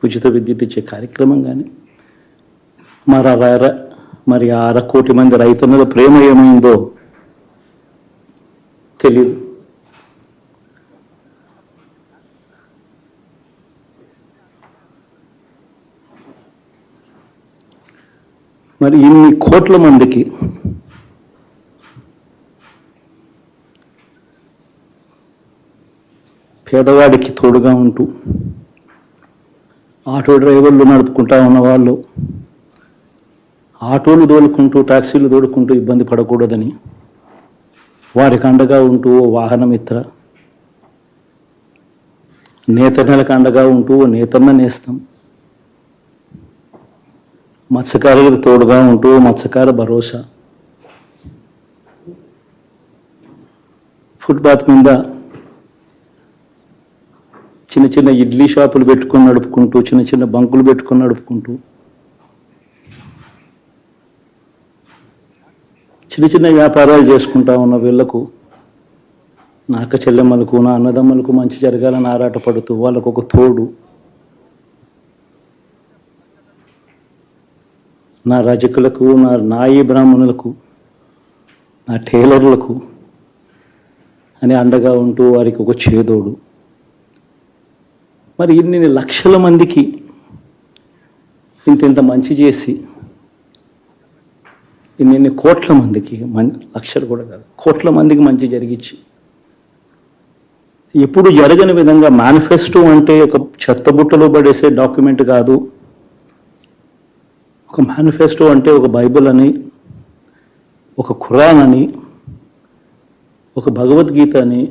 ఉచిత విద్యుత్ ఇచ్చే కార్యక్రమం కానీ మరి 1/2 కోటి మంది రైతుల ప్రేమ ఏమైందో తెలియదు. మరి ఇన్ని కోట్ల మందికి పేదవాడికి తోడుగా ఉంటూ ఆటో డ్రైవర్లు నడుపుకుంటా ఉన్నవాళ్ళు ఆటోలు తోలుకుంటూ టాక్సీలు తోలుకుంటూ ఇబ్బంది పడకూడదని వారికి అండగా ఉంటూ వాహనమిత్ర, నేతన్నలకు అండగా ఉంటూ నేతన్న నేస్తం, మత్స్యకారులకు తోడుగా ఉంటూ మత్స్యకార భరోసా, ఫుట్పాత్ మీద చిన్న చిన్న ఇడ్లీ షాపులు పెట్టుకొని నడుపుకుంటూ, చిన్న చిన్న బంకులు పెట్టుకొని నడుపుకుంటూ, చిన్న చిన్న వ్యాపారాలు చేసుకుంటా ఉన్న వీళ్లకు, నా అక్క చెల్లెమ్మలకు, నా అన్నదమ్మలకు మంచి జరగాలని ఆరాటపడుతూ వాళ్ళకు ఒక తోడు, నా రజకులకు, నా నాయి బ్రాహ్మణులకు, నా టైలర్లకు అని అండగా ఉంటూ వారికి ఒక చేదోడు. మరి ఇన్ని లక్షల మందికి ఇంత మంచి చేసి ఇన్ని కోట్ల మందికి, లక్షలు కూడా కాదు కోట్ల మందికి మంచి జరిగించి, ఎప్పుడు జరగని విధంగా మేనిఫెస్టో అంటే ఒక చెత్తబుట్టలో పడేసే డాక్యుమెంట్ కాదు. ఒక మేనిఫెస్టో అంటే ఒక బైబిల్ అని, ఒక ఖురాన్ అని, ఒక భగవద్గీత అని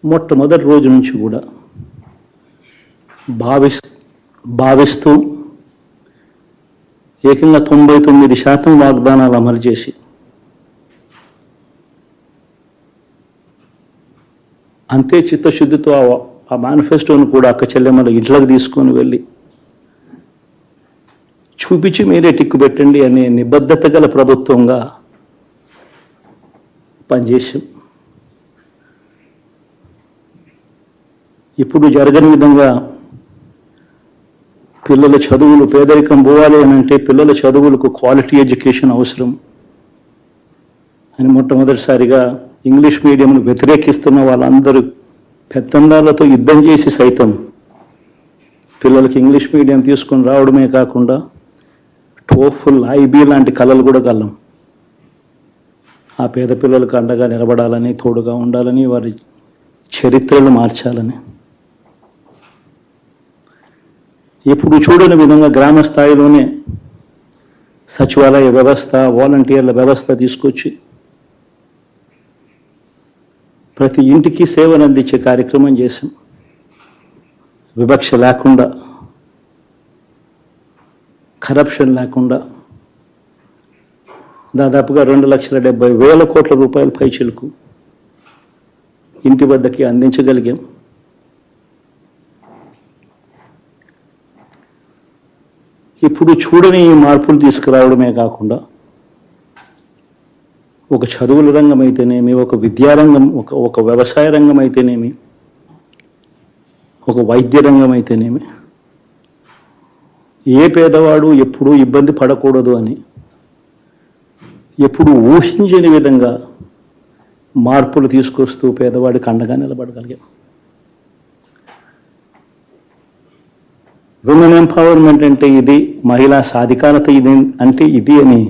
మొట్టమొదటి రోజు నుంచి కూడా భావిస్తూ ఏకంగా 99% వాగ్దానాలు అమలు చేసి అంతే చిత్తశుద్ధితో ఆ మేనిఫెస్టోను కూడా అక్క చెల్లెమ్మల ఇంట్లోకి తీసుకొని వెళ్ళి చూపించి మీరే టిక్కు పెట్టండి అనే నిబద్ధత గల ప్రభుత్వంగా పనిచేసాం. ఇప్పుడు జరగని విధంగా పిల్లల చదువులు, పేదరికం పోవాలి అని అంటే పిల్లల చదువులకు క్వాలిటీ ఎడ్యుకేషన్ అవసరం అని మొట్టమొదటిసారిగా ఇంగ్లీష్ మీడియంను వ్యతిరేకిస్తున్న వాళ్ళందరూ పెత్తందాలతో యుద్ధం చేసి సైతం పిల్లలకి ఇంగ్లీష్ మీడియం తీసుకొని రావడమే కాకుండా టోఫుల్, ఐబీ లాంటి కళలు కూడా కలం ఆ పేద పిల్లలకు అండగా నిలబడాలని, తోడుగా ఉండాలని, వారి చరిత్రలు మార్చాలని, ఎప్పుడు చూడని విధంగా గ్రామ స్థాయిలోనే సచివాలయ వ్యవస్థ, వాలంటీర్ల వ్యవస్థ తీసుకొచ్చి ప్రతి ఇంటికి సేవను అందించే కార్యక్రమం చేశాం. వివక్ష లేకుండా, కరప్షన్ లేకుండా దాదాపుగా 2,70,000 కోట్ల రూపాయల పైచిలకు ఇంటి వద్దకి అందించగలిగాం. ఇప్పుడు చూడని ఈ మార్పులు తీసుకురావడమే కాకుండా ఒక చదువుల రంగం అయితేనేమి, ఒక విద్యారంగం, ఒక వ్యవసాయ రంగం అయితేనేమి, ఒక వైద్య రంగం అయితేనేమి, ఏ పేదవాడు ఎప్పుడూ ఇబ్బంది పడకూడదు అని ఎప్పుడు ఊహించని విధంగా మార్పులు తీసుకొస్తూ పేదవాడికి అండగా నిలబడగలిగాం. విమెన్ ఎంపవర్మెంట్ అంటే ఇది, మహిళా సాధికారత ఇది అంటే ఇది అని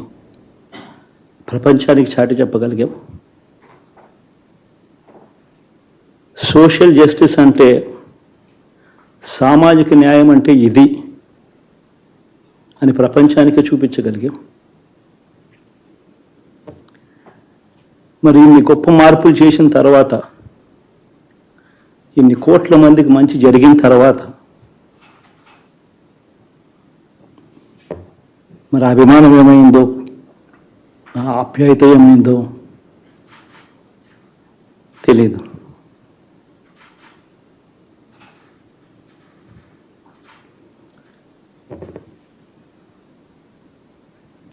ప్రపంచానికి చాటి చెప్పగలిగాం. సోషల్ జస్టిస్ అంటే, సామాజిక న్యాయం అంటే ఇది అని ప్రపంచానికి చూపించగలిగాం. మరి ఇన్ని గొప్ప మార్పులు చేసిన తర్వాత, ఇన్ని కోట్ల మందికి మంచి జరిగిన తర్వాత మరి అభిమానం ఏమైందో, ఆ ఆప్యాయత ఏమైందో తెలీదు.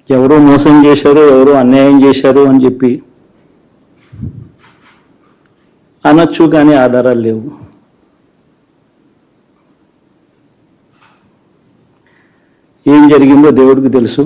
ఎవరో మోసం చేశారు, ఎవరో అన్యాయం చేశారు అని చెప్పి అనొచ్చు, కానీ ఆధారాలు లేవు. ఏం జరిగిందో దేవుడికి తెలుసు.